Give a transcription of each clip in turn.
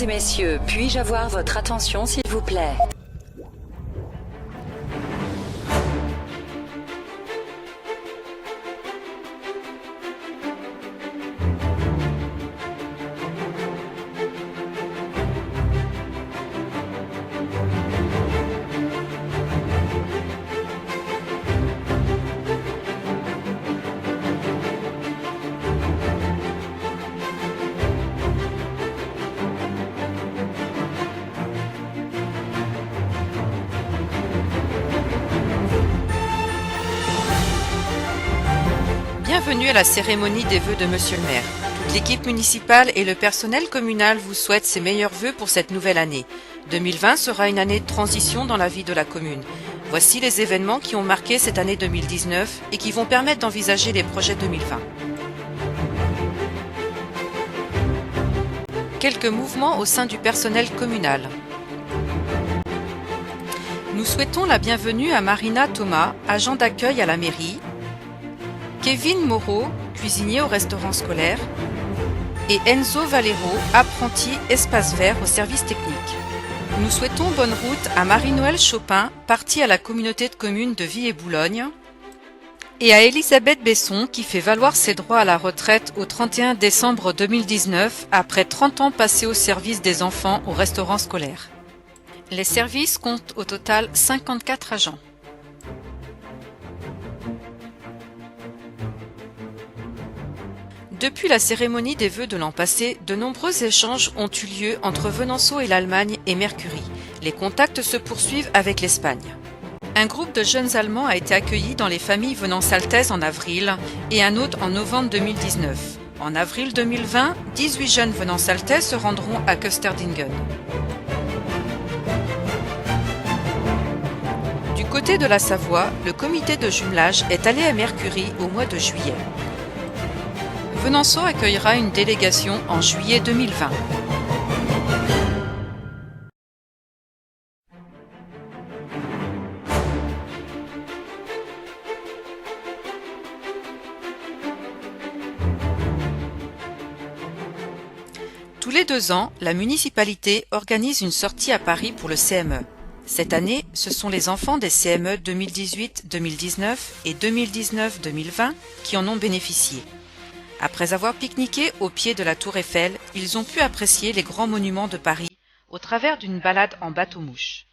et messieurs, puis-je avoir votre attention s'il vous plaît? Bienvenue à la cérémonie des vœux de Monsieur le maire. Toute l'équipe municipale et le personnel communal vous souhaitent ses meilleurs vœux pour cette nouvelle année. 2020 sera une année de transition dans la vie de la commune. Voici les événements qui ont marqué cette année 2019 et qui vont permettre d'envisager les projets 2020. Quelques mouvements au sein du personnel communal. Nous souhaitons la bienvenue à Marina Thomas, agent d'accueil à la mairie, Kevin Moreau, cuisinier au restaurant scolaire, et Enzo Valero, apprenti espace vert au service technique. Nous souhaitons bonne route à Marie-Noël Chopin, partie à la communauté de communes de Vie et Boulogne, et à Elisabeth Besson qui fait valoir ses droits à la retraite au 31 décembre 2019 après 30 ans passés au service des enfants au restaurant scolaire. Les services comptent au total 54 agents. Depuis la cérémonie des vœux de l'an passé, de nombreux échanges ont eu lieu entre Venançon et l'Allemagne et Mercury. Les contacts se poursuivent avec l'Espagne. Un groupe de jeunes Allemands a été accueilli dans les familles venançaltaises en avril et un autre en novembre 2019. En avril 2020, 18 jeunes venançaltais se rendront à Kösterdingen. Du côté de la Savoie, le comité de jumelage est allé à Mercury au mois de juillet. Venançon accueillera une délégation en juillet 2020. Tous les 2 ans, la municipalité organise une sortie à Paris pour le CME. Cette année, ce sont les enfants des CME 2018-2019 et 2019-2020 qui en ont bénéficié. Après avoir pique-niqué au pied de la Tour Eiffel, ils ont pu apprécier les grands monuments de Paris au travers d'une balade en bateau-mouche.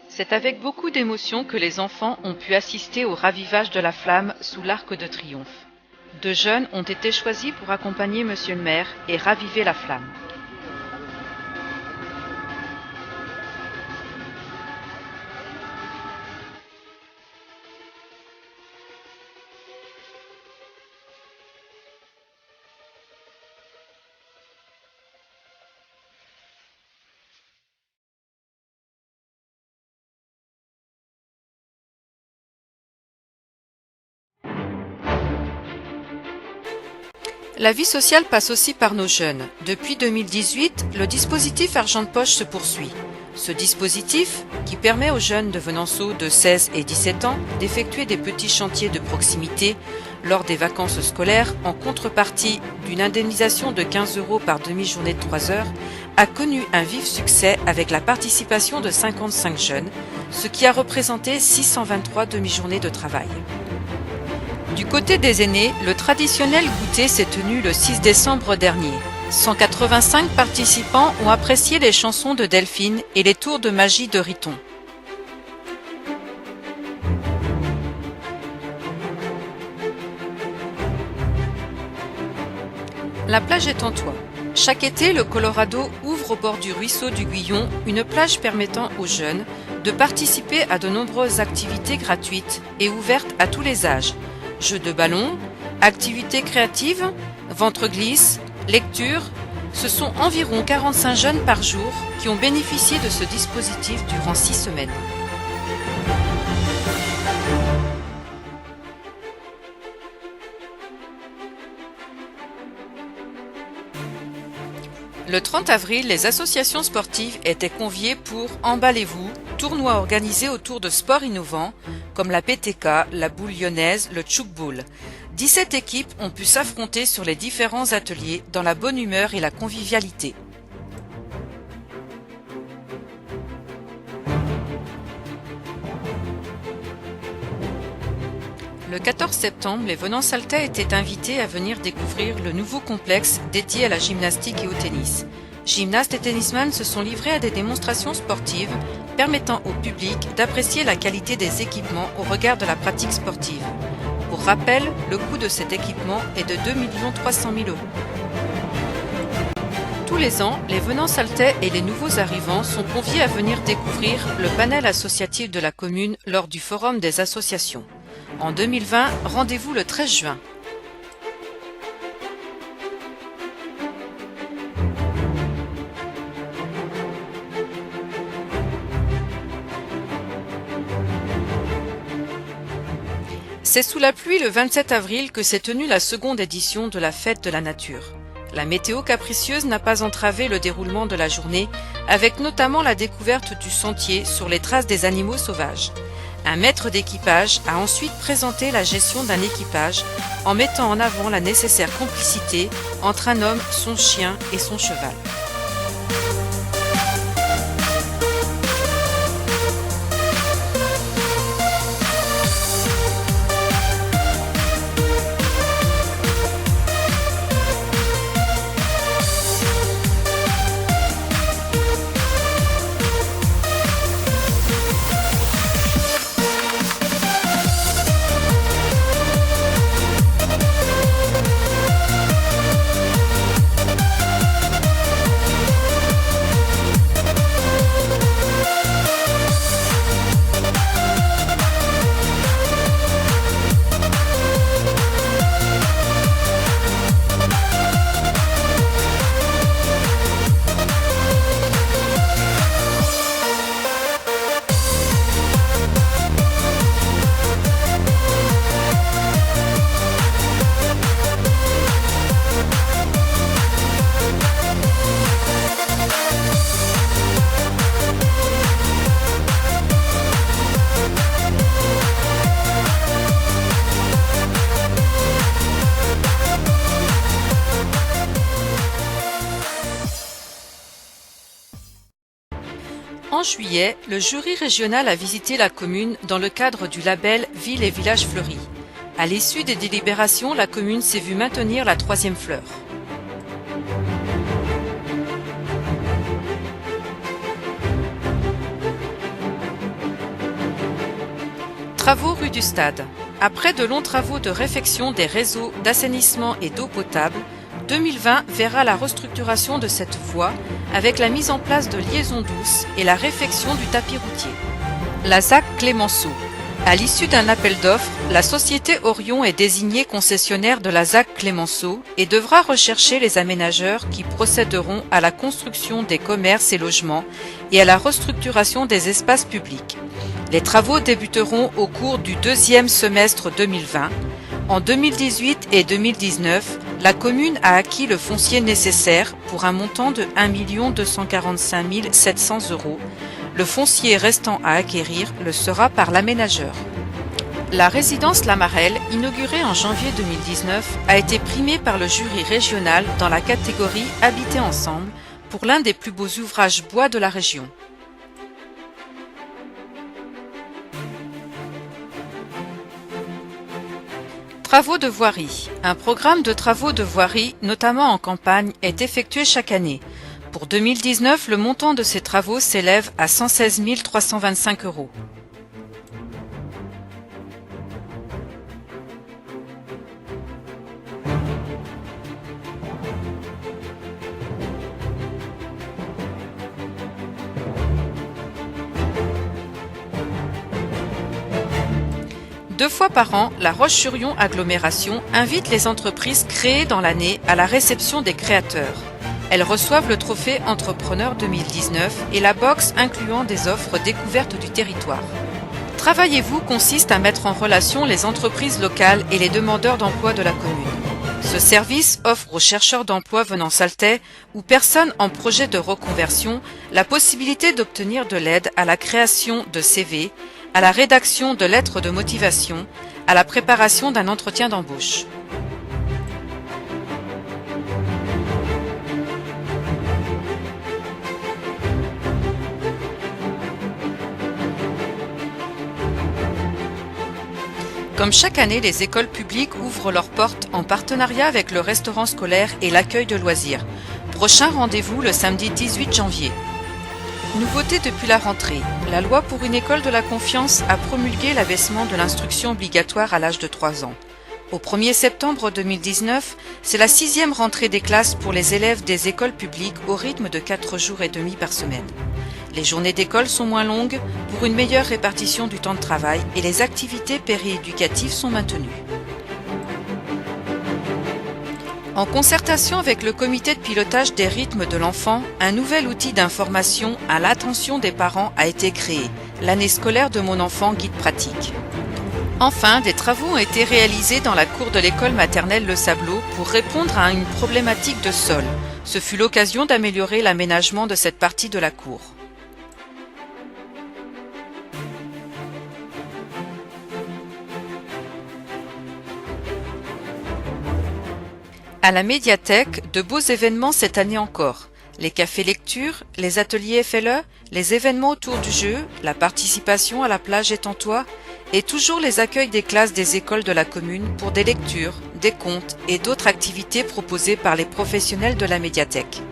C'est avec beaucoup d'émotion que les enfants ont pu assister au ravivage de la flamme sous l'Arc de Triomphe. 2 jeunes ont été choisis pour accompagner Monsieur le maire et raviver la flamme. La vie sociale passe aussi par nos jeunes. Depuis 2018, le dispositif Argent de poche se poursuit. Ce dispositif, qui permet aux jeunes de Venançon de 16 et 17 ans d'effectuer des petits chantiers de proximité lors des vacances scolaires en contrepartie d'une indemnisation de 15 € par demi-journée de 3 heures, a connu un vif succès avec la participation de 55 jeunes, ce qui a représenté 623 demi-journées de travail. Du côté des aînés, le traditionnel goûter s'est tenu le 6 décembre dernier. 185 participants ont apprécié les chansons de Delphine et les tours de magie de Riton. La plage est en toit. Chaque été, le Colorado ouvre au bord du ruisseau du Guillon une plage permettant aux jeunes de participer à de nombreuses activités gratuites et ouvertes à tous les âges. Jeux de ballon, activités créatives, ventre-glisse, lecture. Ce sont environ 45 jeunes par jour qui ont bénéficié de ce dispositif durant 6 semaines. Le 30 avril, les associations sportives étaient conviées pour Emballez-vous, tournoi organisé autour de sports innovants comme la PTK, la boule lyonnaise, le tchouk-boule. 17 équipes ont pu s'affronter sur les différents ateliers dans la bonne humeur et la convivialité. Le 14 septembre, les Venançaltais étaient invités à venir découvrir le nouveau complexe dédié à la gymnastique et au tennis. Gymnastes et tennisman se sont livrés à des démonstrations sportives permettant au public d'apprécier la qualité des équipements au regard de la pratique sportive. Pour rappel, le coût de cet équipement est de 2 300 000 €. Tous les ans, les Venançaltais et les nouveaux arrivants sont conviés à venir découvrir le panel associatif de la commune lors du Forum des associations. En 2020, rendez-vous le 13 juin. C'est sous la pluie le 27 avril que s'est tenue la seconde édition de la Fête de la Nature. La météo capricieuse n'a pas entravé le déroulement de la journée, avec notamment la découverte du sentier sur les traces des animaux sauvages. Un maître d'équipage a ensuite présenté la gestion d'un équipage en mettant en avant la nécessaire complicité entre un homme, son chien et son cheval. En juillet, le jury régional a visité la commune dans le cadre du label Ville et Village Fleuris. À l'issue des délibérations, la commune s'est vue maintenir la 3e fleur. Travaux rue du Stade. Après de longs travaux de réfection des réseaux d'assainissement et d'eau potable, 2020 verra la restructuration de cette voie avec la mise en place de liaisons douces et la réfection du tapis routier. La ZAC Clémenceau. À l'issue d'un appel d'offres, la société Orion est désignée concessionnaire de la ZAC Clémenceau et devra rechercher les aménageurs qui procéderont à la construction des commerces et logements et à la restructuration des espaces publics. Les travaux débuteront au cours du 2e semestre 2020. En 2018 et 2019, la commune a acquis le foncier nécessaire pour un montant de 1 245 700 €. Le foncier restant à acquérir le sera par l'aménageur. La résidence Lamarelle, inaugurée en janvier 2019, a été primée par le jury régional dans la catégorie Habiter ensemble pour l'un des plus beaux ouvrages bois de la région. Travaux de voirie. Un programme de travaux de voirie, notamment en campagne, est effectué chaque année. Pour 2019, le montant de ces travaux s'élève à 116 325 €. Deux fois par an, la Roche-sur-Yon Agglomération invite les entreprises créées dans l'année à la réception des créateurs. Elles reçoivent le trophée Entrepreneur 2019 et la box incluant des offres découvertes du territoire. Travaillez-vous consiste à mettre en relation les entreprises locales et les demandeurs d'emploi de la commune. Ce service offre aux chercheurs d'emploi venant Saltais ou personnes en projet de reconversion la possibilité d'obtenir de l'aide à la création de CV, à la rédaction de lettres de motivation, à la préparation d'un entretien d'embauche. Comme chaque année, les écoles publiques ouvrent leurs portes en partenariat avec le restaurant scolaire et l'accueil de loisirs. Prochain rendez-vous le samedi 18 janvier. Nouveauté depuis la rentrée, la loi pour une école de la confiance a promulgué l'abaissement de l'instruction obligatoire à l'âge de 3 ans. Au 1er septembre 2019, c'est la 6e rentrée des classes pour les élèves des écoles publiques au rythme de 4 jours et demi par semaine. Les journées d'école sont moins longues pour une meilleure répartition du temps de travail et les activités périéducatives sont maintenues. En concertation avec le comité de pilotage des rythmes de l'enfant, un nouvel outil d'information à l'attention des parents a été créé, l'année scolaire de mon enfant guide pratique. Enfin, des travaux ont été réalisés dans la cour de l'école maternelle Le Sablot pour répondre à une problématique de sol. Ce fut l'occasion d'améliorer l'aménagement de cette partie de la cour. À la médiathèque, de beaux événements cette année encore. Les cafés lecture, les ateliers FLE, les événements autour du jeu, la participation à la plage étantois et toujours les accueils des classes des écoles de la commune pour des lectures, des contes et d'autres activités proposées par les professionnels de la médiathèque.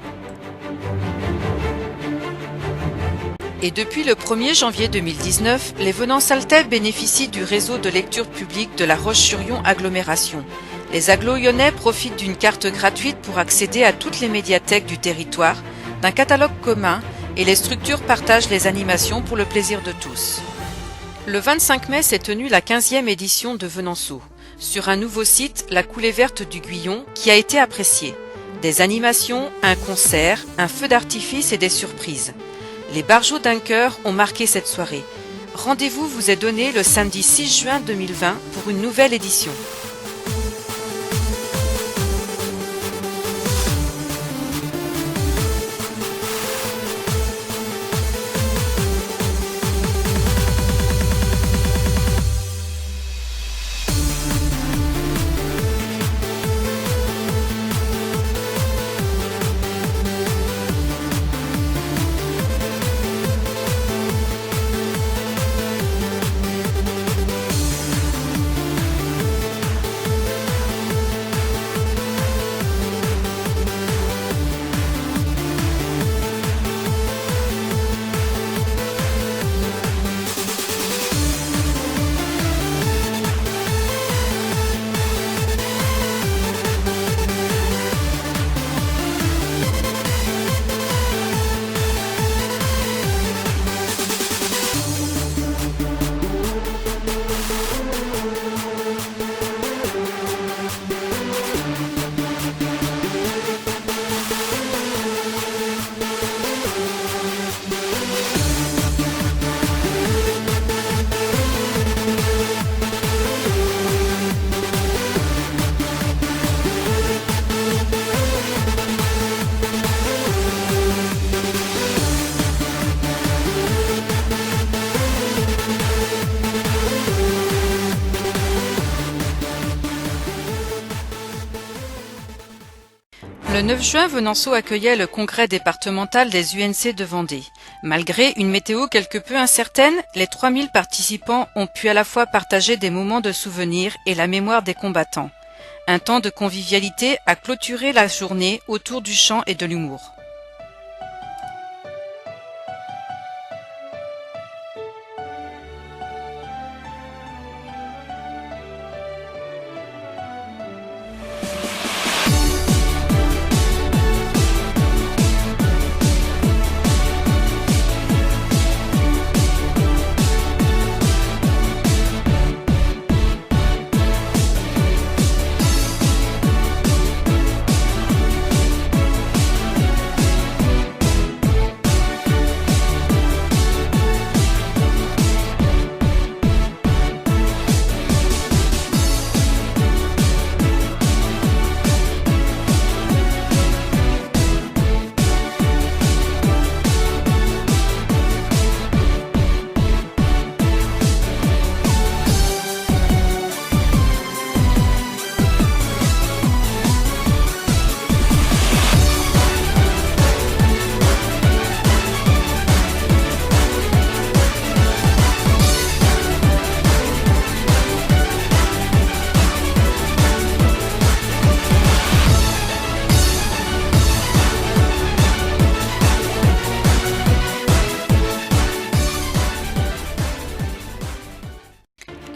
Et depuis le 1er janvier 2019, les venants saltais bénéficient du réseau de lecture publique de la Roche-sur-Yon Agglomération. Les agglo-yonnais profitent d'une carte gratuite pour accéder à toutes les médiathèques du territoire, d'un catalogue commun et les structures partagent les animations pour le plaisir de tous. Le 25 mai s'est tenue la 15e édition de Venanceau, sur un nouveau site, la Coulée Verte du Guyon, qui a été apprécié. Des animations, un concert, un feu d'artifice et des surprises. Les barjots d'un chœur ont marqué cette soirée. Rendez-vous vous est donné le samedi 6 juin 2020 pour une nouvelle édition. Le 9 juin, Venanceau accueillait le congrès départemental des UNC de Vendée. Malgré une météo quelque peu incertaine, les 3000 participants ont pu à la fois partager des moments de souvenirs et la mémoire des combattants. Un temps de convivialité a clôturé la journée autour du chant et de l'humour.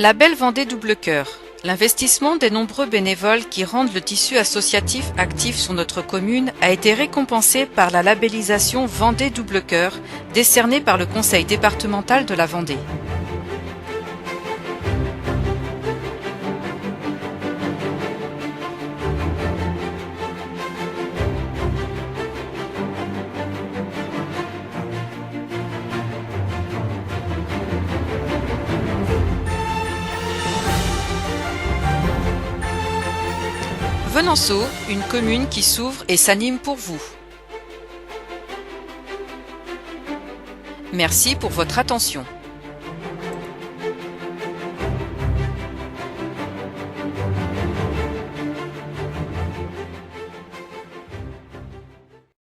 La Belle Vendée Double Cœur. L'investissement des nombreux bénévoles qui rendent le tissu associatif actif sur notre commune a été récompensé par la labellisation Vendée Double Cœur, décernée par le Conseil départemental de la Vendée. Venanceau, une commune qui s'ouvre et s'anime pour vous. Merci pour votre attention.